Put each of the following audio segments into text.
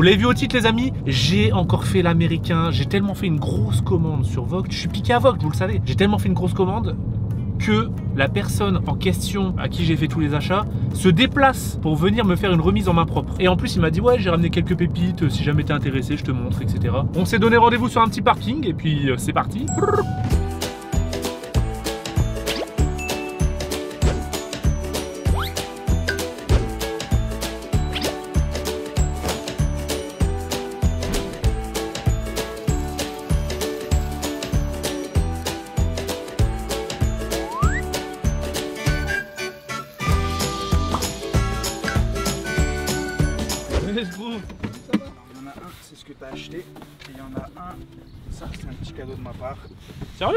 l'avez vu au titre les amis, j'ai encore fait l'américain, j'ai tellement fait une grosse commande sur Vogt, je suis piqué à Vogt, vous le savez. J'ai tellement fait une grosse commande que la personne en question à qui j'ai fait tous les achats se déplace pour venir me faire une remise en main propre. Et en plus il m'a dit ouais j'ai ramené quelques pépites, si jamais t'es intéressé je te montre, etc. On s'est donné rendez-vous sur un petit parking et puis c'est parti. Let's go. Ça va. Il y en a un, c'est ce que tu as acheté. Et il y en a un, ça c'est un petit cadeau de ma part. Sérieux?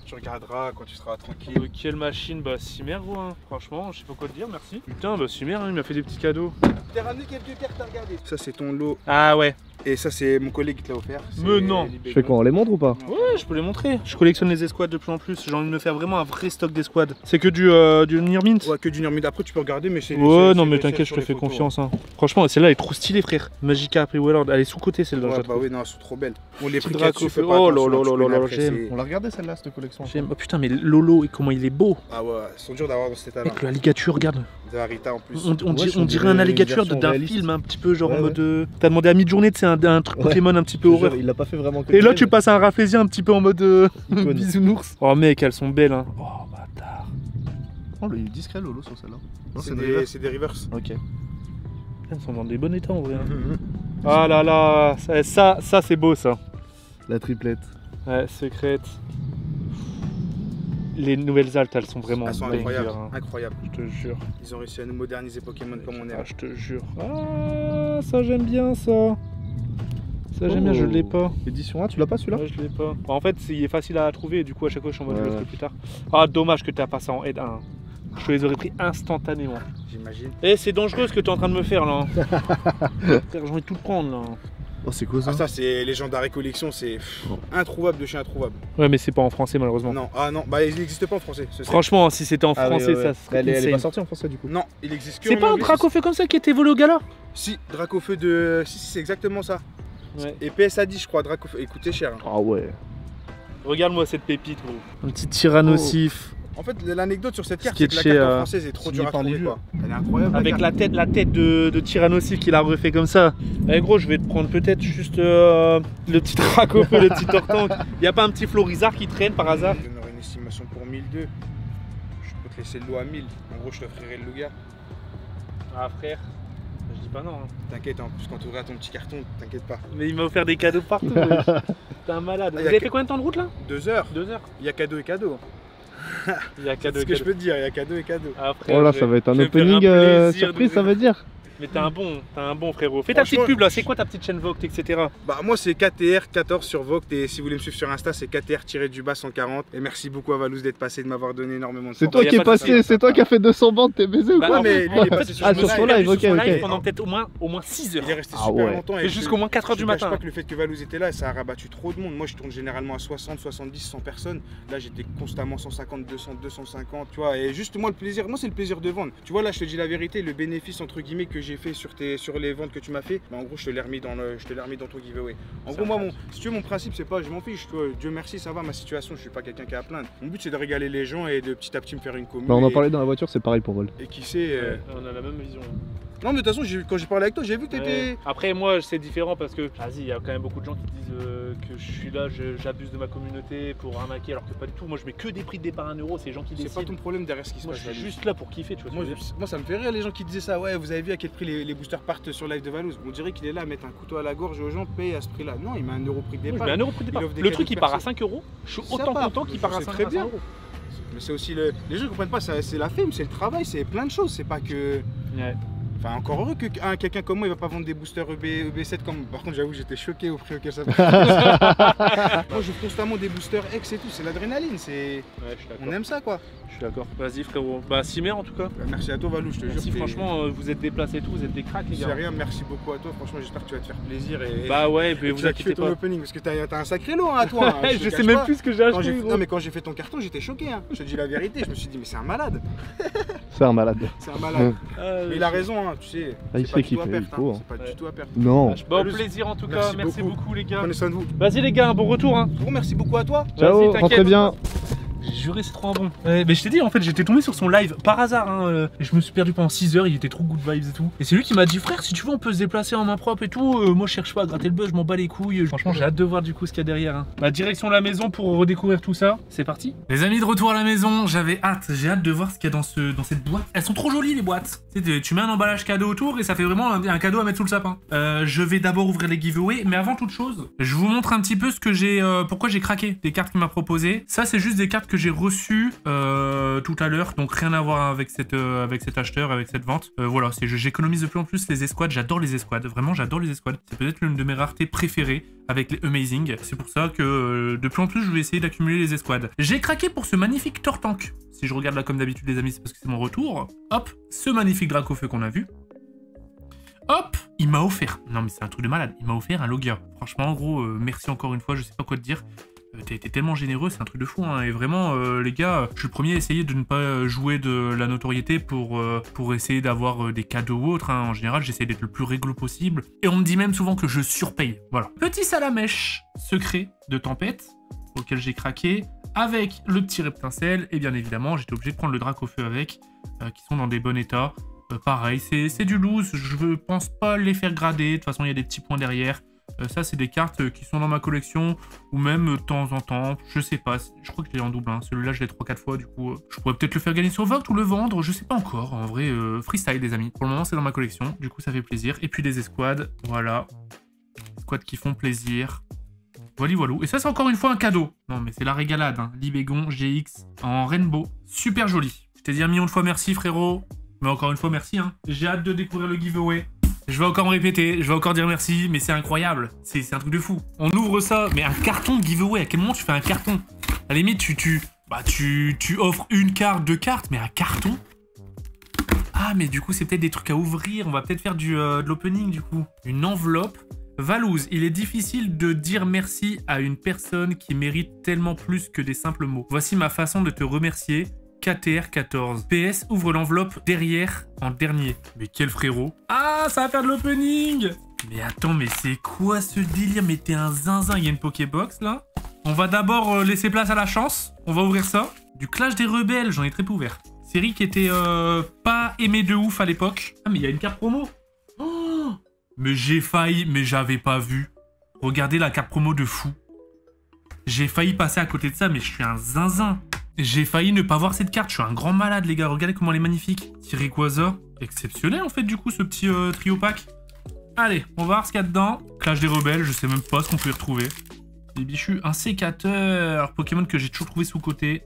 Tu regarderas quand tu seras tranquille. Quelle machine, bah Simer gros hein. Franchement je sais pas quoi te dire, merci. Putain bah Simer hein, il m'a fait des petits cadeaux. T'as ramené quelques cartes à regarder. Ça c'est ton lot. Ah ouais. Et ça c'est mon collègue qui te l'a offert. Mais non. Je fais quoi, on les montre ou pas? Ouais je peux les montrer. Je collectionne les escouades de plus en plus. J'ai envie de me faire vraiment un vrai stock d'escouades. C'est que du Near Mint. Ouais que du Near Mint, après tu peux regarder mais c'est... Ouais non mais t'inquiète je te fais confiance hein. Franchement celle-là elle est trop stylée frère. Magica après Wallard, elle est sous côté celle-là. Ouais bah oui non elles sont trop belles. On les prix Dracofeu. Oh là j'aime. On l'a regardé celle-là, cette collection. J'aime. Oh putain mais Lolo et comment il est beau. Ah ouais, ils sont durs d'avoir dans cet état-là. Avec l'alligature regarde. De Harita en plus. On dirait un alligator d'un film un petit peu genre en mode... T'as demandé à mi-journée, c'est un truc Pokémon un petit peu horreur. Il l'a pas fait vraiment. Et là tu passes à un raflésien un petit peu en mode bisounours. Oh mec elles sont belles hein. Oh bâtard. Oh il est discret Lolo sur celle-là. C'est des reverse. Ok. Elles sont dans des bons états en vrai. Ah là là, ça c'est beau ça. La triplette. Ouais, secrète. Les nouvelles altes elles sont vraiment elles sont incroyables, hein. Incroyables. Je te jure. Ils ont réussi à nous moderniser Pokémon comme on est. Ah, je te jure. Ah ça j'aime bien ça. Ça j'aime bien, je l'ai pas. Édition 1, tu l'as pas celui-là? Ouais, je l'ai pas. En fait, il est facile à trouver et du coup, à chaque fois, je suis en mode je le ferai plus tard. Ah, dommage que tu as pas ça en aide 1. Je te les aurais pris instantanément. J'imagine. Eh, c'est dangereux ce que tu es en train de me faire là. Frère, j'ai envie de tout prendre là. Oh, c'est quoi ça? Ah, ça, c'est Légendaire Collection, c'est introuvable de chez introuvable. Ouais, mais c'est pas en français malheureusement. Non, ah non, bah il n'existe pas en français. Franchement, si c'était en français, ça serait. Elle est pas sortie en français du coup. Non, il existe que. C'est pas un Dracofeu comme ça qui était volé au gala? Si, Dracofeu de. Si, c'est exactement ça. Ouais. Et PSA 10, je crois, Dracofeu. Écoutez, cher. Hein. Ah ouais. Regarde-moi cette pépite, gros. Un petit tyrannosif. En fait, l'anecdote sur cette carte, C'est c'est que la carte en française est trop dure à trouver, quoi. Elle est incroyable. Avec la tête de tyrannosif qu'il a refait comme ça. Eh gros, je vais te prendre peut-être juste le petit Dracofeu, le petit Tortank. Y a pas un petit Florizard qui traîne par hasard? Je donnerai une estimation pour 1002. Je peux te laisser le lot à 1000. En gros, je t'offrirai le Lugia. Ah frère, je dis pas non. Hein. T'inquiète, en plus quand tu ouvriras ton petit carton, t'inquiète pas. Mais il m'a offert des cadeaux partout. T'es un malade. Vous avez fait combien de temps de route là? 2 heures. 2 heures. Il y a cadeau et cadeau. Il y a cadeau. C'est ce que je peux te dire, il y a cadeau et cadeau. Après, oh là, ça va être un opening surprise, ça veut dire. Mais t'es un bon frérot. Fais ta petite pub là, c'est quoi ta petite chaîne Vogt, etc. Bah moi c'est KTR14 sur Vogt et si vous voulez me suivre sur Insta c'est KTR-140 et merci beaucoup à Valouz d'être passé, de m'avoir donné énormément de C'est toi qui es passé, c'est toi qui as fait 200 bandes, t'es baisé ou quoi? Ouais mais lui il est passé sur son live, ok. Pendant peut-être au moins 6 heures. Il est resté super longtemps et jusqu'au moins 4 heures du matin. Je sais pas que le fait que Valouz était là ça a rabattu trop de monde. Moi je tourne généralement à 60, 70, 100 personnes. Là j'étais constamment 150, 200, 250 tu vois. Et juste moi le plaisir, moi c'est le plaisir de vendre. Tu vois là je te dis la vérité, le bénéfice entre guillemets que j'ai fait sur les ventes que tu m'as fait, bah en gros je te l'ai remis dans ton giveaway. En gros moi si tu veux mon principe c'est pas je m'en fiche, tu vois, Dieu merci ça va ma situation, je suis pas quelqu'un qui a à plaindre. Mon but c'est de régaler les gens et de petit à petit me faire une commune. Bah, on en parlait dans la voiture, c'est pareil pour Vol. Et qui sait on a la même vision. Non mais de toute façon quand j'ai parlé avec toi j'ai vu que t'étais... Après moi c'est différent parce que vas-y il y a quand même beaucoup de gens qui disent que je suis là, j'abuse de ma communauté pour arnaquer alors que pas du tout. Moi je mets que des prix de départ à 1 €, c'est les gens qui décident. C'est pas ton problème derrière ce qui se passe. Moi je suis juste là pour kiffer tu vois. Moi ça me fait rire les gens qui disaient ça, ouais vous avez vu à quel prix les boosters partent sur live de Valouz. On dirait qu'il est là à mettre un couteau à la gorge aux gens, paye à ce prix là. Non il met 1 € prix de départ. Oui, 1 € prix de départ. Le truc il part à 5 €, je suis autant content qu'il part à 5 €. Mais c'est aussi les gens comprennent pas, c'est la fame, c'est le travail, c'est plein de choses, c'est pas que... Ouais. Enfin, encore heureux que quelqu'un comme moi il va pas vendre des boosters EB7 comme. Par contre, j'avoue, j'étais choqué au prix auquel ça va. Moi, je fais constamment des boosters X et tout, c'est l'adrénaline, c'est. Ouais, on aime ça quoi. Je suis d'accord. Vas-y, frérot. Bah, Simer en tout cas. Bah, merci à toi, Valou, je te jure. Si franchement, vous êtes déplacés et tout, vous êtes des cracks, les gars. C'est rien, merci beaucoup à toi. Franchement, j'espère que tu vas te faire plaisir. Et... Bah, ouais, mais vous inquiétez pas. Ton opening parce que t'as un sacré lot hein, à toi. Hein, je sais même plus ce que j'ai acheté. Non, mais quand j'ai fait ton carton, j'étais choqué. Hein. Je te dis la vérité, je me suis dit, mais c'est un malade. C'est un malade. C'est un malade. Mais il a raison. hein, tu sais. Ah, il se fait kiffer, il faut. C'est pas du tout à perdre. Non. Bon, plaisir en tout cas, merci beaucoup les gars. Prenez soin de vous. Vas-y les gars, un bon retour hein. Bon, merci beaucoup à toi. Ciao, rentrez bien. J'ai juré c'est trop bon. Mais je t'ai dit en fait j'étais tombé sur son live par hasard hein, et je me suis perdu pendant 6 heures, il était trop good vibes et tout. Et c'est lui qui m'a dit frère si tu veux on peut se déplacer en main propre et tout, moi je cherche pas à gratter le buzz, je m'en bats les couilles. Franchement j'ai hâte de voir du coup ce qu'il y a derrière hein. Bah direction la maison pour redécouvrir tout ça, c'est parti. Les amis de retour à la maison, j'avais hâte, j'ai hâte de voir ce qu'il y a dans cette boîte. Elles sont trop jolies les boîtes. Tu mets un emballage cadeau autour et ça fait vraiment un cadeau à mettre sous le sapin. Je vais d'abord ouvrir les giveaways, mais avant toute chose, je vous montre un petit peu ce que j'ai, pourquoi j'ai craqué des cartes qu'il m'a proposées. Ça c'est juste des cartes que j'ai reçues tout à l'heure, donc rien à voir avec cet acheteur, avec cette vente. Voilà, j'économise de plus en plus les escouades, j'adore les escouades, vraiment j'adore les escouades. C'est peut-être l'une de mes raretés préférées avec les Amazing. C'est pour ça que de plus en plus je vais essayer d'accumuler les escouades. J'ai craqué pour ce magnifique Tortank. Si je regarde là comme d'habitude les amis, c'est parce que c'est mon retour. Hop, ce magnifique Dracofeu qu'on a vu. Hop, il m'a offert, non mais c'est un truc de malade, il m'a offert un Logia. Franchement en gros, merci encore une fois, je sais pas quoi te dire. T'as été tellement généreux, c'est un truc de fou hein. Et vraiment les gars, je suis le premier à essayer de ne pas jouer de la notoriété pour essayer d'avoir des cadeaux ou autres hein. En général j'essaie d'être le plus réglo possible et on me dit même souvent que je surpaye, voilà. Petit salamèche secret de tempête auquel j'ai craqué avec le petit reptincelle et bien évidemment j'étais obligé de prendre le Dracofeu avec qui sont dans des bons états. Pareil c'est du loose, je pense pas les faire grader, de toute façon il y a des petits points derrière. Ça c'est des cartes qui sont dans ma collection ou même de temps en temps, je sais pas, je crois que je l'ai en double hein. Celui-là je l'ai 3-4 fois du coup je pourrais peut-être le faire gagner sur Vogt ou le vendre, je sais pas encore, en vrai freestyle les amis. Pour le moment c'est dans ma collection, du coup ça fait plaisir. Et puis les escouades, voilà, escouades qui font plaisir. Voilà voilou. Et ça c'est encore une fois un cadeau. Non mais c'est la régalade hein. Libégon GX en rainbow, super joli. Je t'ai dit un million de fois merci frérot, mais encore une fois merci hein. J'ai hâte de découvrir le giveaway. Je vais encore me répéter, je vais encore dire merci, mais c'est incroyable, c'est un truc de fou. On ouvre ça, mais un carton de giveaway, à quel moment tu fais un carton? À la limite, tu offres une carte, 2 cartes, mais un carton? Ah, mais du coup, c'est peut-être des trucs à ouvrir, on va peut-être faire de l'opening, du coup. Une enveloppe. Valouz, il est difficile de dire merci à une personne qui mérite tellement plus que des simples mots. Voici ma façon de te remercier. KTR14. PS, ouvre l'enveloppe derrière en dernier. Mais quel frérot. Ah, ça va faire de l'opening. Mais attends, mais c'est quoi ce délire? Mais t'es un zinzin, il y a une Pokébox là. On va d'abord laisser place à la chance. On va ouvrir ça. Du Clash des Rebelles, j'en ai très peu ouvert. Série qui était pas aimée de ouf à l'époque. Ah, mais il y a une carte promo. Oh, mais j'ai failli, mais j'avais pas vu. Regardez la carte promo de fou. J'ai failli passer à côté de ça, mais je suis un zinzin. J'ai failli ne pas voir cette carte, je suis un grand malade les gars, regardez comment elle est magnifique. Tyrequoisa, exceptionnel en fait du coup ce petit trio pack. Allez, on va voir ce qu'il y a dedans. Clash des Rebelles, je sais même pas ce qu'on peut y retrouver. Des bichus, un sécateur, Pokémon que j'ai toujours trouvé sous-côté.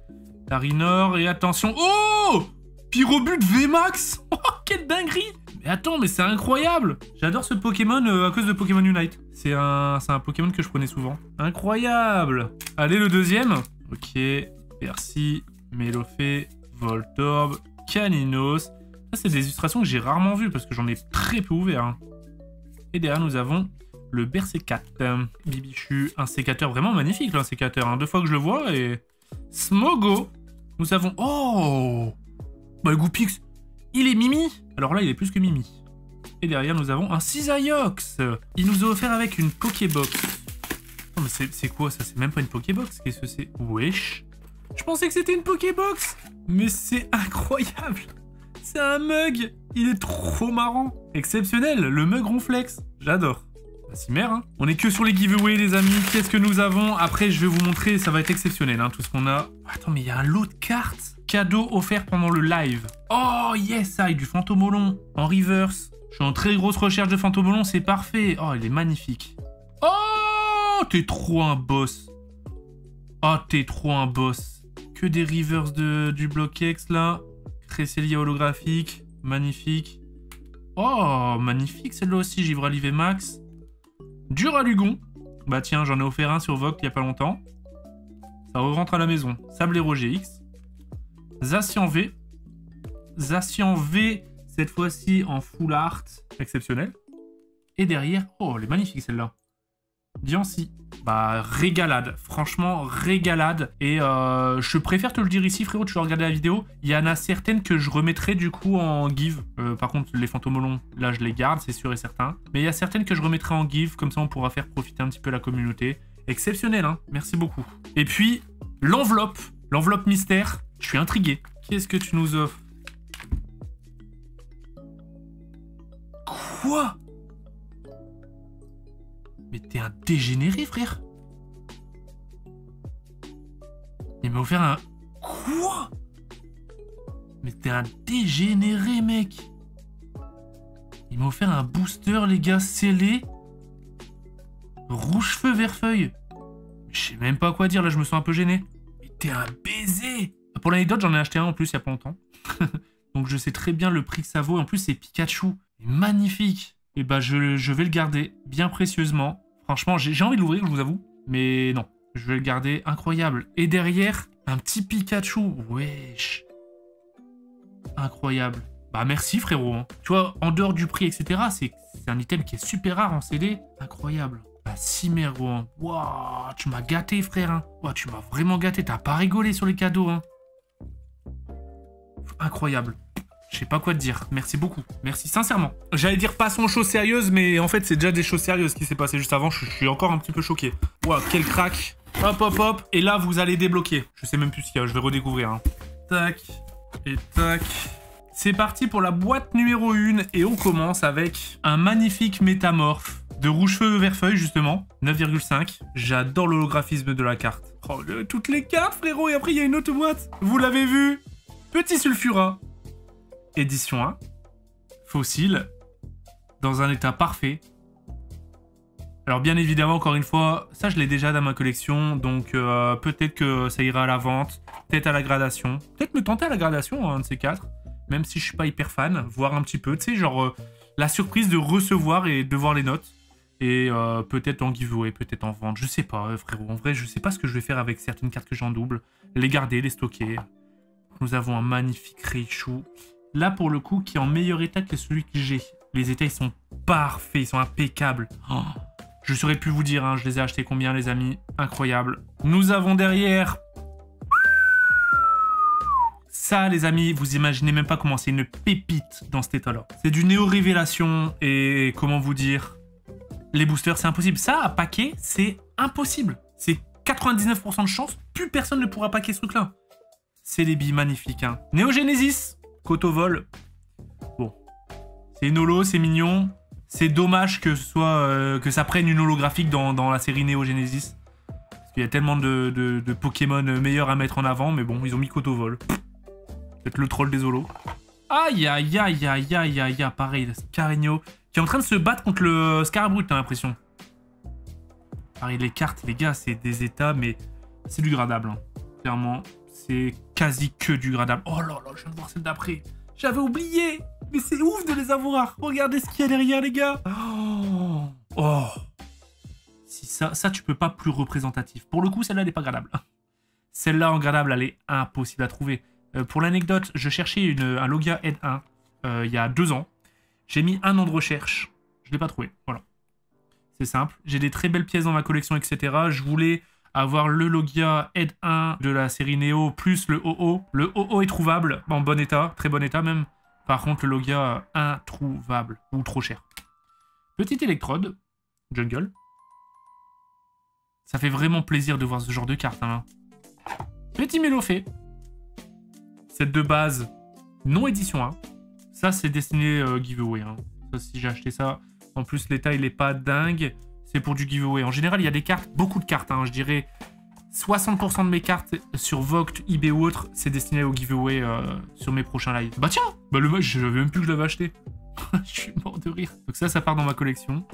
Tarinor, et attention, oh, Pyrobut VMAX. Oh, quelle dinguerie. Mais attends, mais c'est incroyable. J'adore ce Pokémon à cause de Pokémon Unite. C'est un Pokémon que je prenais souvent. Incroyable. Allez, le deuxième. Ok. Percy, Melofée, Voltorb, Caninos. Ça, c'est des illustrations que j'ai rarement vues parce que j'en ai très peu ouvert. Hein. Et derrière, nous avons le Berserkat. Bibichu, un sécateur vraiment magnifique, là, un sécateur. Hein. 2 fois que je le vois et... Smogo. Nous avons... Oh, bah, Goupix, il est Mimi. Alors là, il est plus que Mimi. Et derrière, nous avons un Cisaiox. Il nous a offert avec une Pokébox. Non, mais c'est quoi ça? C'est même pas une Pokébox. Qu'est-ce que c'est? Wesh. Je pensais que c'était une Pokébox. Mais c'est incroyable. C'est un mug. Il est trop marrant. Exceptionnel. Le mug Ronflex. J'adore. Bah, si merde, hein. On est que sur les giveaways, les amis. Qu'est-ce que nous avons? Après, je vais vous montrer. Ça va être exceptionnel, hein, tout ce qu'on a. Attends, mais il y a un lot de cartes. Cadeau offert pendant le live. Oh, yes, ça, du Fantomolon en reverse. Je suis en très grosse recherche de Fantomolon. C'est parfait. Oh, il est magnifique. Oh, t'es trop un boss. Oh, t'es trop un boss. Que des reverse du bloc X là. Cresselia holographique. Magnifique. Oh, magnifique celle-là aussi. Givrali VMAX. Duralugon. Bah tiens, j'en ai offert un sur Vogt il y a pas longtemps. Ça rentre à la maison. Sablero GX. Zacian V. Zacian V, cette fois-ci en full art. Exceptionnel. Et derrière, oh, elle est magnifique celle-là. Diancy. Bah, régalade. Franchement, régalade. Et je préfère te le dire ici, frérot, tu vas regarder la vidéo. Il y en a certaines que je remettrai du coup en give. Par contre, les fantômes là, je les garde, c'est sûr et certain. Mais il y a certaines que je remettrai en give. Comme ça, on pourra faire profiter un petit peu la communauté. Exceptionnel, hein. Merci beaucoup. Et puis, l'enveloppe. L'enveloppe mystère. Je suis intrigué. Qu'est-ce que tu nous offres? Quoi? Mais t'es un dégénéré, frère. Il m'a offert un... Quoi? Mais t'es un dégénéré, mec. Il m'a offert un booster, les gars, scellé. Rouge feu, vert feuille. Je sais même pas quoi dire, là, je me sens un peu gêné. Mais t'es un baiser. Pour l'anecdote, j'en ai acheté un en plus il y a pas longtemps. Donc je sais très bien le prix que ça vaut. Et en plus, c'est Pikachu. Magnifique. Et bah, je vais le garder bien précieusement. Franchement, j'ai envie de l'ouvrir, je vous avoue. Mais non, je vais le garder. Incroyable. Et derrière, un petit Pikachu. Wesh. Incroyable. Bah, merci, frérot. Hein. Tu vois, en dehors du prix, etc., c'est un item qui est super rare en CD. Incroyable. Bah, Cimère, gros. Hein. Waouh, tu m'as gâté, frère. Hein. Wow, tu m'as vraiment gâté. T'as pas rigolé sur les cadeaux. Hein. Incroyable. Je sais pas quoi te dire. Merci beaucoup. Merci sincèrement. J'allais dire passons aux choses sérieuses, mais en fait, c'est déjà des choses sérieuses qui s'est passé juste avant. Je suis encore un petit peu choqué. Waouh, quel crack. Hop, hop, hop. Et là, vous allez débloquer. Je sais même plus ce qu'il y a. Je vais redécouvrir. Hein. Tac. Et tac. C'est parti pour la boîte numéro 1. Et on commence avec un magnifique métamorphe de rouge feu vert feuille, justement. 9,5. J'adore l'holographisme de la carte. Oh, toutes les cartes, frérot. Et après, il y a une autre boîte. Vous l'avez vu. Petit Sulfura. Édition 1, fossile, dans un état parfait. Alors bien évidemment, encore une fois, ça je l'ai déjà dans ma collection, donc peut-être que ça ira à la vente, peut-être à la gradation, peut-être me tenter à la gradation, un de ces quatre, même si je suis pas hyper fan, voir un petit peu, tu sais, genre la surprise de recevoir et de voir les notes, et peut-être en giveaway, peut-être en vente, je sais pas frérot, en vrai je sais pas ce que je vais faire avec certaines cartes que j'ai en double, les garder, les stocker. Nous avons un magnifique Raichu. Là, pour le coup, qui est en meilleur état que celui que j'ai. Les états, ils sont parfaits, ils sont impeccables. Oh, je saurais plus vous dire, hein, je les ai achetés combien, les amis. Incroyable. Nous avons derrière... Ça, les amis, vous imaginez même pas comment c'est une pépite dans cet état-là. C'est du néo-révélation et comment vous dire... Les boosters, c'est impossible. Ça, à paquer, c'est impossible. C'est 99% de chance, plus personne ne pourra paquer ce truc-là. C'est des billes magnifiques, hein. Neo Genesis. Cotovol. Bon. C'est une holo, c'est mignon. C'est dommage que ce soit que ça prenne une holographique dans la série Neo Genesis. Parce qu'il y a tellement de Pokémon meilleurs à mettre en avant, mais bon, ils ont mis Cotovol. Peut-être le troll des holos. Aïe, aïe, aïe, aïe, aïe, aïe, aïe, pareil, le Scarigno, qui est en train de se battre contre le Scarabrut, t'as l'impression. Pareil, les cartes, les gars, c'est des états, mais c'est du gradable, hein. Clairement. C'est quasi que du gradable. Oh là là, je viens de voir celle d'après. J'avais oublié. Mais c'est ouf de les avoir. Regardez ce qu'il y a derrière, les gars. Oh, oh. Si ça, tu peux pas plus représentatif. Pour le coup, celle-là, elle n'est pas gradable. Celle-là, en gradable, elle est impossible à trouver. Pour l'anecdote, je cherchais un Logia N1 il y a 2 ans. J'ai mis 1 an de recherche. Je l'ai pas trouvé. Voilà. C'est simple. J'ai des très belles pièces dans ma collection, etc. Je voulais... avoir le Logia Ed 1 de la série Neo plus le OO. Le OO est trouvable, en bon état, très bon état même. Par contre, le Logia introuvable, ou trop cher. Petite électrode, Jungle. Ça fait vraiment plaisir de voir ce genre de carte. Hein. Petit Mélofée. Cette de base, non édition 1. Ça, c'est destiné giveaway. Hein. Ça, si j'ai acheté ça, en plus, l'état, il est pas dingue. C'est pour du giveaway. En général, il y a des cartes, beaucoup de cartes. Hein, je dirais 60% de mes cartes sur Vogt, eBay ou autre, c'est destiné au giveaway sur mes prochains lives. Bah tiens, bah le match, je savais même plus que je l'avais acheté. Je suis mort de rire. Donc ça part dans ma collection.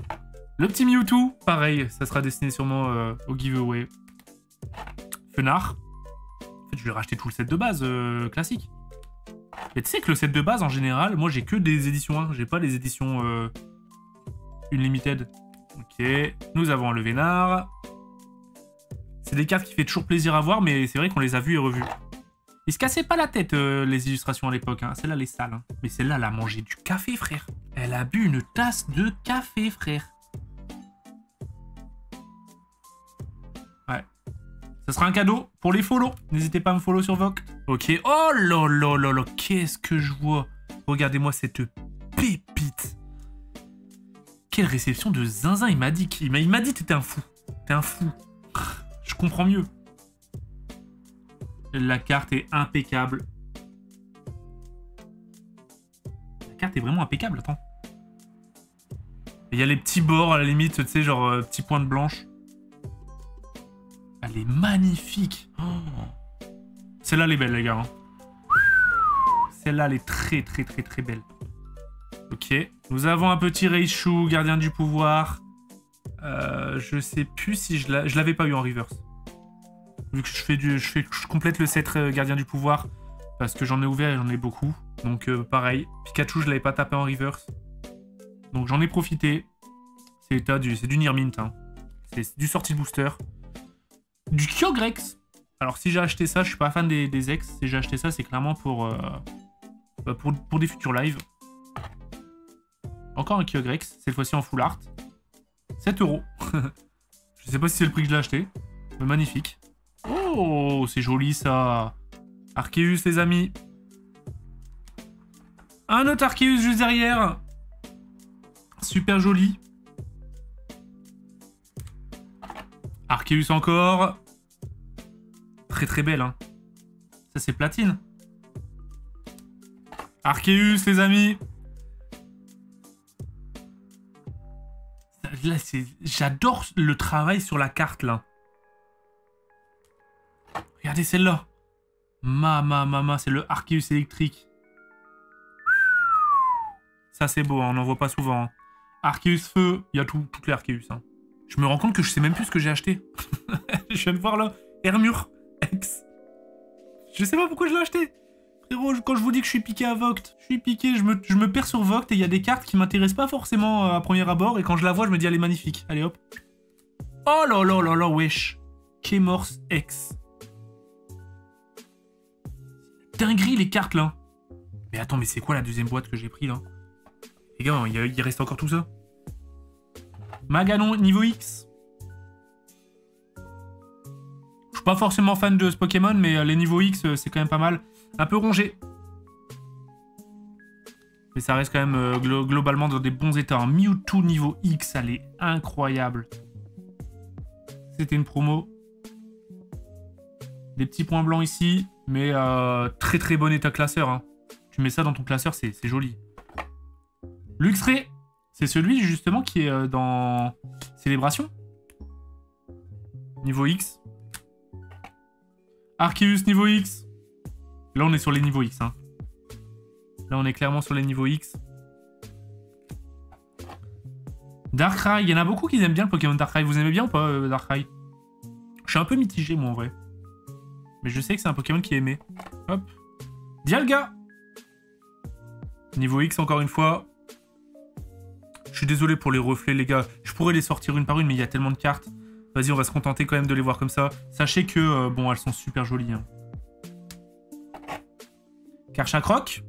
Le petit Mewtwo, pareil, ça sera destiné sûrement au giveaway. Fenard. En fait, je vais racheter tout le set de base classique. Mais tu sais que le set de base, en général, moi, j'ai que des éditions 1. J'ai pas les éditions Unlimited. Ok, nous avons le Vénard. C'est des cartes qui fait toujours plaisir à voir, mais c'est vrai qu'on les a vues et revues. Ils se cassaient pas la tête, les illustrations à l'époque. Hein. Celle-là, elle est sale. Hein. Mais celle-là, elle a mangé du café, frère. Elle a bu une tasse de café, frère. Ça sera un cadeau pour les follow. N'hésitez pas à me follow sur Vogue. Ok. Oh là là là là. Qu'est-ce que je vois. Regardez-moi cette pépite. Quelle réception de zinzin. Il m'a dit t'étais un fou. T'es un fou. Je comprends mieux. La carte est impeccable. La carte est vraiment impeccable, attends. Il y a les petits bords à la limite, tu sais, genre petits pointes blanches. Elle est magnifique. Oh. Celle-là, elle est belle, les gars. Celle-là, elle est très, très, très, très belle. Ok. Nous avons un petit Reishu, gardien du pouvoir. Je sais plus si je l'avais pas eu en reverse. Vu que je complète le set gardien du pouvoir. Parce que j'en ai ouvert et j'en ai beaucoup. Donc, pareil. Pikachu, je l'avais pas tapé en reverse. Donc, j'en ai profité. C'est du Near Mint. Hein. C'est du sortie de booster. Du Kyogrex. Alors si j'ai acheté ça, je suis pas fan des ex. Si j'ai acheté ça, c'est clairement pour des futurs lives. Encore un Kyogrex, cette fois-ci en full art. 7 €. Je sais pas si c'est le prix que je l'ai acheté. Mais magnifique. Oh, c'est joli ça. Arceus les amis. Un autre Arceus juste derrière. Super joli. Arceus encore. Très très belle, hein. Ça, c'est platine. Arceus, les amis. Là, j'adore le travail sur la carte, là. Regardez celle-là. C'est le Arceus électrique. Ça, c'est beau, hein, on n'en voit pas souvent. Hein. Arceus feu, il y a toutes les Arceus, hein. Je me rends compte que je sais même plus ce que j'ai acheté. Je viens de voir là. Hermure X. Je sais pas pourquoi je l'ai acheté. Frérot, quand je vous dis que je suis piqué à Vogt, je suis piqué, je me perds sur Vogt et il y a des cartes qui m'intéressent pas forcément à premier abord. Et quand je la vois, je me dis, elle est magnifique. Allez hop. Oh là là là là, wesh. Kemors X. Dinguerie les cartes là. Mais attends, mais c'est quoi la deuxième boîte que j'ai pris là? Les gars, il reste encore tout ça. Maganon niveau X. Je suis pas forcément fan de ce Pokémon, mais les niveaux X, c'est quand même pas mal. Un peu rongé. Mais ça reste quand même globalement dans des bons états. Un Mewtwo niveau X, elle est incroyable. C'était une promo. Des petits points blancs ici, mais très très bon état classeur. Hein. Tu mets ça dans ton classeur, c'est joli. Luxray. C'est celui, justement, qui est dans Célébration. Niveau X. Arceus, niveau X. Là, on est sur les niveaux X. Hein. Là, on est clairement sur les niveaux X. Darkrai. Il y en a beaucoup qui aiment bien le Pokémon Darkrai. Vous aimez bien ou pas, Darkrai? Je suis un peu mitigé, moi, en vrai. Mais je sais que c'est un Pokémon qui est aimé. Hop. Dialga. Niveau X, encore une fois. Je suis désolé pour les reflets, les gars. Je pourrais les sortir une par une, mais il y a tellement de cartes. Vas-y, on va se contenter quand même de les voir comme ça. Sachez que, bon, elles sont super jolies. Hein. Karchakroc.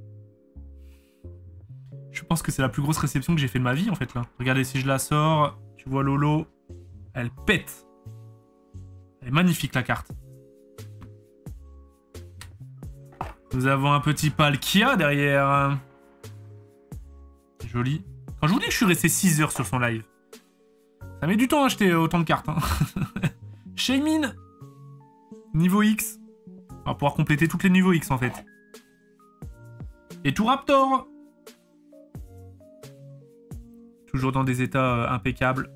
Je pense que c'est la plus grosse réception que j'ai fait de ma vie, en fait, là. Regardez, si je la sors, tu vois Lolo. Elle pète. Elle est magnifique, la carte. Nous avons un petit Palkia derrière. Joli. Quand je vous dis que je suis resté 6 heures sur son live, ça met du temps à acheter autant de cartes. Hein. Shaymin. Niveau X. On va pouvoir compléter toutes les niveaux X, en fait. Et tout Raptor. Toujours dans des états impeccables.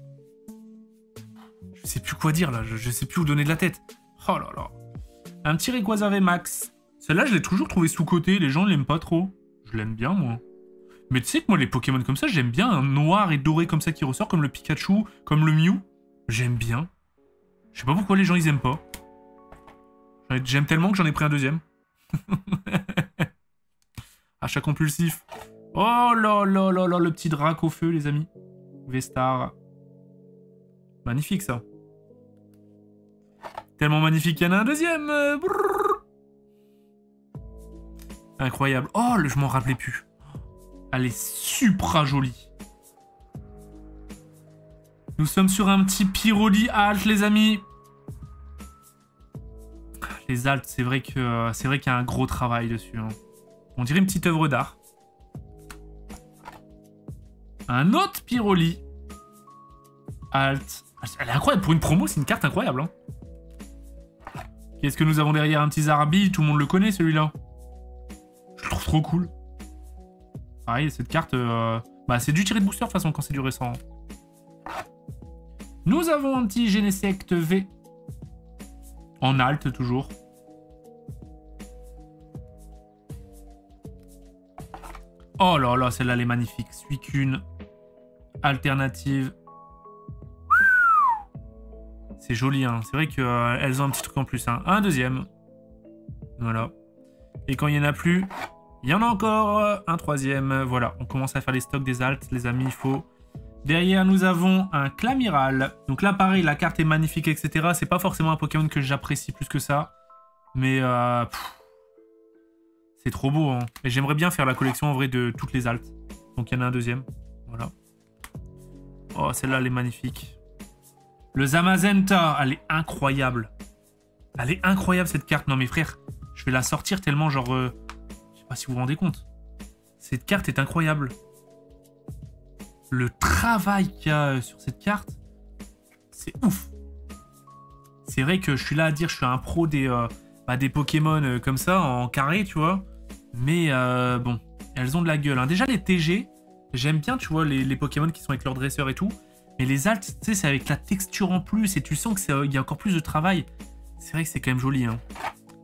Je sais plus quoi dire, là. Je sais plus où donner de la tête. Oh là là. Un petit Rayquaza VMAX. Celle-là, je l'ai toujours trouvé sous-côté. Les gens l'aiment pas trop. Je l'aime bien, moi. Mais tu sais que moi, les Pokémon comme ça, j'aime bien. Un noir et doré comme ça qui ressort, comme le Pikachu, comme le Mew. J'aime bien. Je sais pas pourquoi les gens, ils aiment pas. J'aime tellement que j'en ai pris un deuxième. Achat compulsif. Oh là là là là, le petit Drac au feu, les amis. Vestar. Magnifique, ça. Tellement magnifique qu'il y en a un deuxième. Brrr. Incroyable. Oh, je m'en rappelais plus. Elle est super jolie. Nous sommes sur un petit Pyroli Alt, les amis. Les altes, c'est vrai qu'il y a un gros travail dessus. Hein. On dirait une petite œuvre d'art. Un autre Pyroli. Alt. Elle est incroyable. Pour une promo, c'est une carte incroyable. Hein. Qu'est-ce que nous avons derrière? Un petit Zarabi. Tout le monde le connaît, celui-là. Je le trouve trop cool. Pareil, cette carte... Bah, c'est du tiré de booster, de toute façon, quand c'est du récent. Nous avons un petit Genesect V. En alt, toujours. Oh là là, celle-là, elle est magnifique. Suicune. Alternative. C'est joli, hein. C'est vrai qu'elles ont un petit truc en plus. Hein. Un deuxième. Voilà. Et quand il n'y en a plus, il y en a encore un troisième. Voilà, on commence à faire les stocks des alts, les amis, il faut... Derrière, nous avons un Clamiral. Donc là, pareil, la carte est magnifique, etc. C'est pas forcément un Pokémon que j'apprécie plus que ça. Mais... c'est trop beau, hein. Et j'aimerais bien faire la collection, en vrai, de toutes les alts. Donc il y en a un deuxième. Voilà. Oh, celle-là, elle est magnifique. Le Zamazenta, elle est incroyable. Elle est incroyable, cette carte. Non, mais frère, je vais la sortir tellement, genre... je sais pas si vous vous rendez compte. Cette carte est incroyable. Le travail qu'il y a sur cette carte, c'est ouf. C'est vrai que je suis là à dire je suis un pro des Pokémon comme ça, en carré, tu vois. Mais bon, elles ont de la gueule. Hein. Déjà, les TG, j'aime bien, tu vois, les Pokémon qui sont avec leur dresseur et tout. Mais les alts, tu sais, c'est avec la texture en plus et tu sens qu'il y a encore plus de travail. C'est vrai que c'est quand même joli. Hein.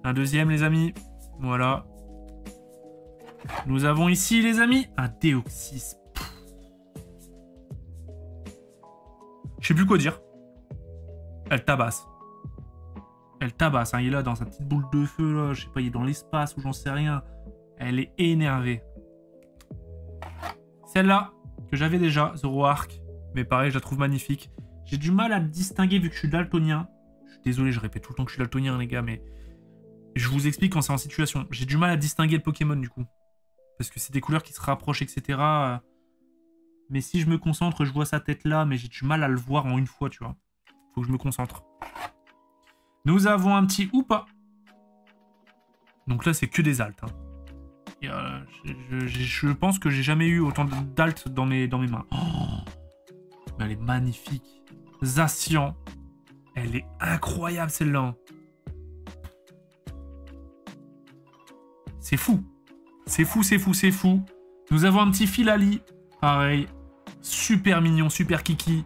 Un deuxième, les amis. Voilà. Nous avons ici, les amis, un Deoxys. Je sais plus quoi dire. Elle tabasse. Elle tabasse. Hein. Il est là dans sa petite boule de feu. Là. Je sais pas, il est dans l'espace ou j'en sais rien. Elle est énervée. Celle-là, que j'avais déjà, Zoroark. Mais pareil, je la trouve magnifique. J'ai du mal à le distinguer vu que je suis daltonien. Je suis désolé, je répète tout le temps que je suis daltonien, les gars, mais... Je vous explique quand c'est en situation. J'ai du mal à distinguer le Pokémon, du coup. Parce que c'est des couleurs qui se rapprochent, etc. Mais si je me concentre, je vois sa tête là, mais j'ai du mal à le voir en une fois, tu vois. Faut que je me concentre. Nous avons un petit Hoopa. Donc là, c'est que des alts. Hein. Et, je pense que j'ai jamais eu autant d'alts dans mes mains. Oh, mais elle est magnifique. Zacian. Elle est incroyable, celle-là. C'est fou. C'est fou, c'est fou, c'est fou. Nous avons un petit Filali. Pareil. Super mignon, super kiki.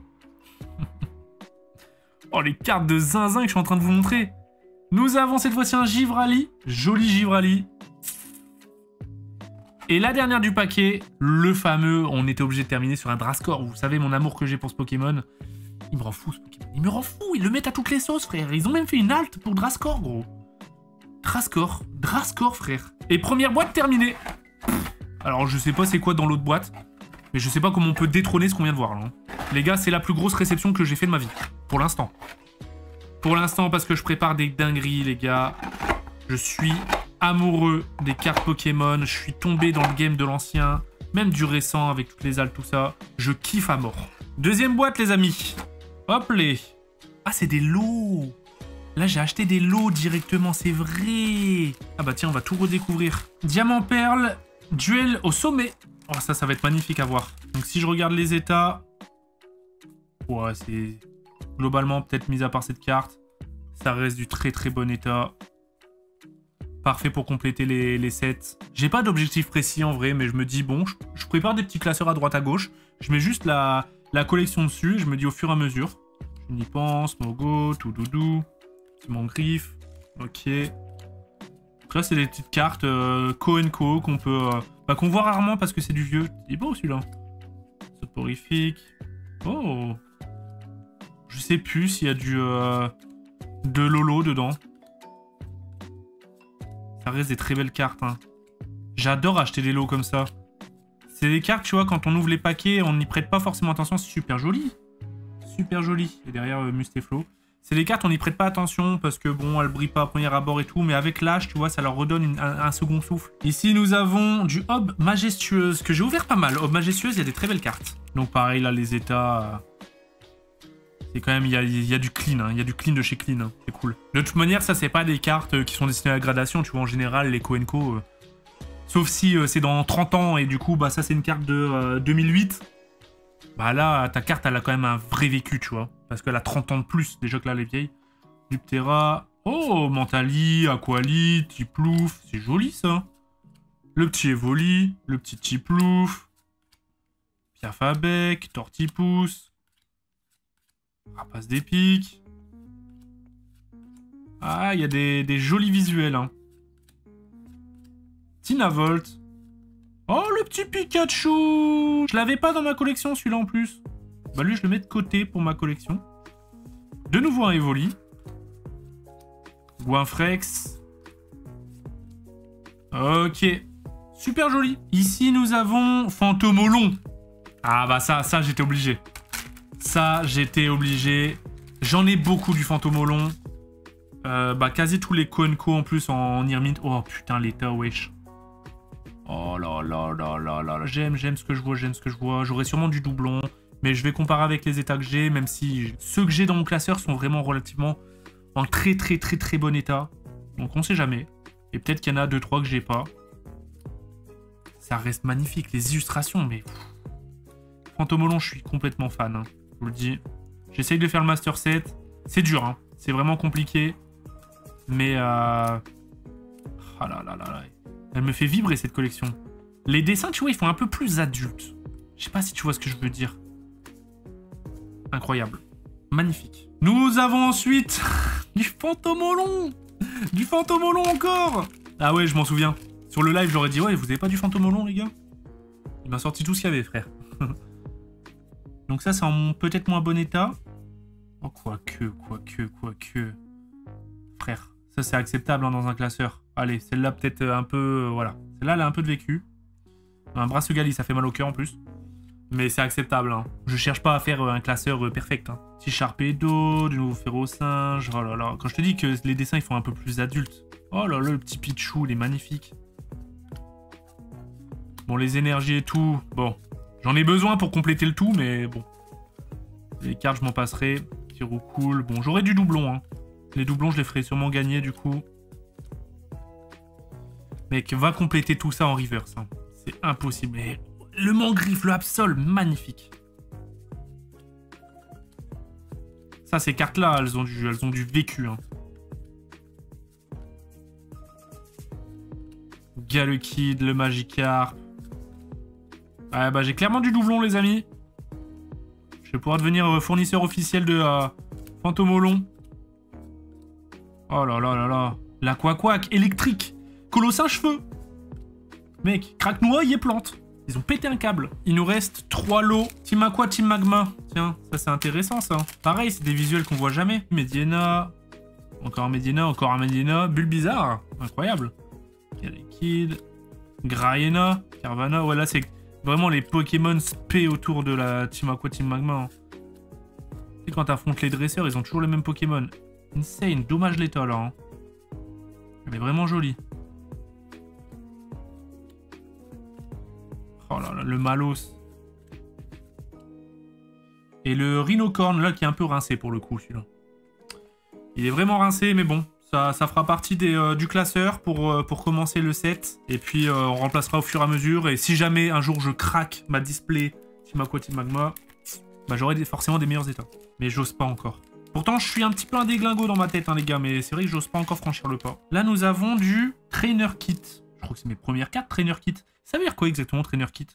Oh, les cartes de zinzin que je suis en train de vous montrer. Nous avons cette fois-ci un Givrali. Joli Givrali. Et la dernière du paquet, le fameux, on était obligé de terminer sur un Drascore. Vous savez mon amour que j'ai pour ce Pokémon. Il me rend fou, ce Pokémon. Il me rend fou. Ils le mettent à toutes les sauces, frère. Ils ont même fait une halte pour Drascore, gros. Drascore. Drascore, frère. Et première boîte terminée. Alors, je sais pas c'est quoi dans l'autre boîte. Mais je sais pas comment on peut détrôner ce qu'on vient de voir, là. Les gars, c'est la plus grosse réception que j'ai fait de ma vie. Pour l'instant. Pour l'instant, parce que je prépare des dingueries, les gars. Je suis amoureux des cartes Pokémon. Je suis tombé dans le game de l'ancien. Même du récent, avec toutes les altes, tout ça. Je kiffe à mort. Deuxième boîte, les amis. Hop les. Ah, c'est des lots. Là, j'ai acheté des lots directement, c'est vrai. Ah bah tiens, on va tout redécouvrir. Diamant Perle, duel au sommet. Oh, ça va être magnifique à voir. Donc si je regarde les états... Ouais, c'est... Globalement, peut-être mis à part cette carte, ça reste du très très bon état. Parfait pour compléter les sets. J'ai pas d'objectif précis en vrai, mais je me dis, bon, je prépare des petits classeurs à droite à gauche. Je mets juste la collection dessus, je me dis au fur et à mesure. Je n'y pense, Mogo, tout doudou, mon griffe, ok. Donc là, c'est des petites cartes Co & Co qu'on peut... qu'on voit rarement parce que c'est du vieux. Il est beau celui-là. Soporifique. Oh. Je sais plus s'il y a du... de Lolo dedans. Ça reste des très belles cartes. Hein. J'adore acheter des lots comme ça. C'est des cartes, tu vois, quand on ouvre les paquets, on n'y prête pas forcément attention. C'est super joli. Super joli. Et derrière, Mustéflo. C'est des cartes, on n'y prête pas attention parce que, bon, elles brillent pas à premier abord et tout. Mais avec l'âge, tu vois, ça leur redonne un second souffle. Ici, nous avons du Aube Majestueuse que j'ai ouvert pas mal. Aube Majestueuse, il y a des très belles cartes. Donc pareil, là, les états... C'est quand même, il y a du clean, hein. Il y a du clean de chez clean, hein. C'est cool. De toute manière, ça, c'est pas des cartes qui sont destinées à la gradation, tu vois, en général, les Coenco, sauf si c'est dans 30 ans, et du coup, bah ça, c'est une carte de 2008. Bah là, ta carte, elle a quand même un vrai vécu, tu vois, parce qu'elle a 30 ans de plus, déjà que là, les vieilles. Duptera, oh, Mentali, Aquali, Tiplouf, c'est joli, ça. Le petit Evoli, le petit Tiplouf, Piafabec, Tortipousse, Rapace d'épique. Ah, il y a des jolis visuels, hein. Tinavolt. Oh, le petit Pikachu! Je l'avais pas dans ma collection, celui-là, en plus. Bah, lui, je le mets de côté pour ma collection. De nouveau un Evoli. Goinfrex. Ok. Super joli. Ici, nous avons Fantomolon. Ah bah ça j'étais obligé. Ça, j'étais obligé. J'en ai beaucoup du Fantomolon. Bah quasi tous les Coenco en plus en Irmint. Oh putain, l'état, wesh. Oh là là là là là. J'aime ce que je vois, j'aime ce que je vois. J'aurai sûrement du doublon. Mais je vais comparer avec les états que j'ai, même si ceux que j'ai dans mon classeur sont vraiment relativement en très bon état. Donc on sait jamais. Et peut-être qu'il y en a 2-3 que j'ai pas. Ça reste magnifique, les illustrations, mais... Fantomolon, je suis complètement fan, hein. Je vous le dis. J'essaye de faire le Master Set. C'est dur, hein. C'est vraiment compliqué. Mais... Ah là là là là. Elle me fait vibrer, cette collection. Les dessins, tu vois, ils font un peu plus adultes. Je sais pas si tu vois ce que je veux dire. Incroyable. Magnifique. Nous avons ensuite... du Fantomolon. Du Fantomolon encore. Ah ouais, je m'en souviens. Sur le live, j'aurais dit, ouais, vous avez pas du Fantomolon, les gars? Il m'a sorti tout ce qu'il y avait, frère. Donc ça, c'est en peut-être moins bon état. Oh, quoique. Frère, ça, c'est acceptable, hein, dans un classeur. Allez, celle-là, peut-être un peu... voilà. Celle-là, elle a un peu de vécu. Un Brassegali, ça fait mal au cœur, en plus. Mais c'est acceptable, hein. Je cherche pas à faire un classeur perfect, hein. Petit Sharpedo, du nouveau Ferro-Singe. Oh là là. Quand je te dis que les dessins, ils font un peu plus adultes. Oh là là, le petit Pichou, il est magnifique. Bon, les énergies et tout, bon. J'en ai besoin pour compléter le tout, mais bon. Les cartes, je m'en passerai. Petit Roucoule. Bon, j'aurai du doublon, hein. Les doublons, je les ferai sûrement gagner, du coup. Mec, va compléter tout ça en reverse, hein. C'est impossible. Mais le Mangriffe, le Absol, magnifique. Ça, ces cartes-là, elles ont du vécu, hein. Galekid, le Magikarp. Ouais, bah j'ai clairement du doublon, les amis. Je vais pouvoir devenir fournisseur officiel de Fantomolon. Oh là là là là. La Quack électrique. Colossin cheveux. Mec, Craque-Noix, et plante. Ils ont pété un câble. Il nous reste 3 lots. Team Aqua, Team Magma. Tiens, ça c'est intéressant, ça. Pareil, c'est des visuels qu'on voit jamais. Mediena. Encore un Mediena, encore un Mediena. Bulbizarre. Incroyable. Galekid. Graena. Carvana. Ouais, là c'est... vraiment les Pokémon spé autour de la Team Aqua, Team Magma. Hein. Tu sais, quand t'affrontes les dresseurs, ils ont toujours les mêmes Pokémon. Insane, dommage l'état là. Hein. Elle est vraiment jolie. Oh là là, le Malos. Et le Rhinocorn là qui est un peu rincé pour le coup, celui-là. Il est vraiment rincé, mais bon. Ça fera partie du classeur pour commencer le set. Et puis on remplacera au fur et à mesure. Et si jamais un jour je craque ma display Team Aqua, Team Magma, bah j'aurai forcément des meilleurs états. Mais j'ose pas encore. Pourtant je suis un petit peu un déglingo dans ma tête, hein, les gars. Mais c'est vrai que j'ose pas encore franchir le pas. Là nous avons du Trainer Kit. Je crois que c'est mes premières cartes Trainer Kit. Ça veut dire quoi exactement Trainer Kit?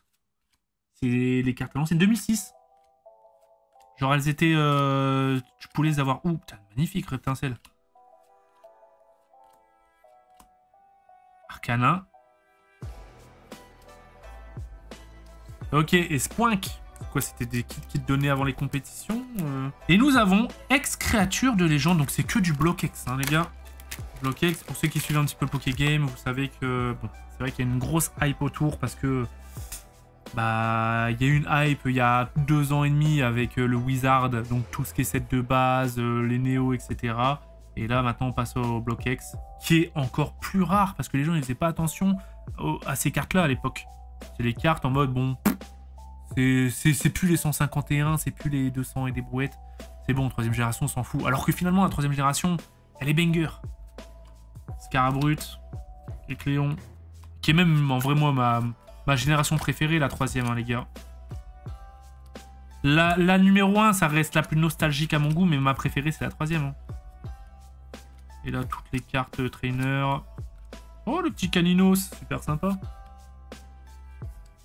C'est les cartes à l'ancienne 2006. Genre elles étaient... tu pouvais les avoir où? Putain, magnifique Reptincelle. Arcana. Ok, et Spoink. Quoi, c'était des kits qui te donnaient avant les compétitions Et nous avons ex-créature de légende. Donc c'est que du Block X, hein, les gars. Block X, pour ceux qui suivent un petit peu le Poké Game, vous savez que... bon, c'est vrai qu'il y a une grosse hype autour parce que... bah, il y a eu une hype il y a 2 ans et demi avec le Wizard. Donc tout ce qui est set de base, les Néo, etc. Et là, maintenant, on passe au Block X, qui est encore plus rare, parce que les gens ne faisaient pas attention à ces cartes-là à l'époque. C'est les cartes en mode, bon, c'est plus les 151, c'est plus les 200 et des brouettes. C'est bon, 3ème génération, on s'en fout. Alors que finalement, la 3ème génération, elle est banger. Scarabrut, Écléon, qui est même en vrai moi ma génération préférée, la 3ème, hein, les gars. La numéro 1, ça reste la plus nostalgique à mon goût, mais ma préférée, c'est la 3ème. Hein. Et là, toutes les cartes trainer. Oh, le petit Caninos, super sympa.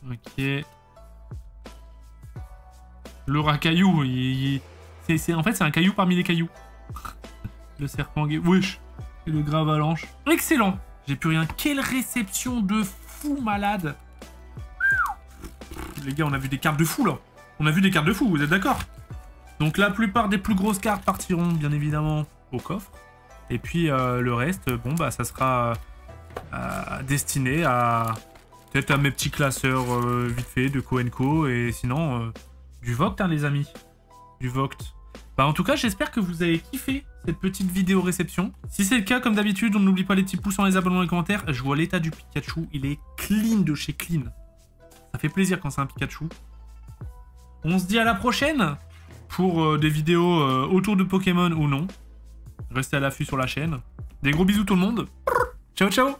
Ok. Le racaillou, en fait, c'est un caillou parmi les cailloux. Le serpent gay. Wesh. Et le gravalanche. Excellent. J'ai plus rien. Quelle réception de fou malade. Les gars, on a vu des cartes de fou, là. On a vu des cartes de fou, vous êtes d'accord? Donc, la plupart des plus grosses cartes partiront, bien évidemment, au coffre. Et puis, le reste, bon, bah, ça sera destiné à... Peut-être à mes petits classeurs vite fait de Co&Co. Et sinon, du Vogt, hein, les amis. Du Vogt. Bah, en tout cas, j'espère que vous avez kiffé cette petite vidéo réception. Si c'est le cas, comme d'habitude, on n'oublie pas les petits pouces, les abonnements et les commentaires. Je vois l'état du Pikachu. Il est clean de chez clean. Ça fait plaisir quand c'est un Pikachu. On se dit à la prochaine pour des vidéos autour de Pokémon ou non. Restez à l'affût sur la chaîne. Des gros bisous tout le monde. Ciao, ciao.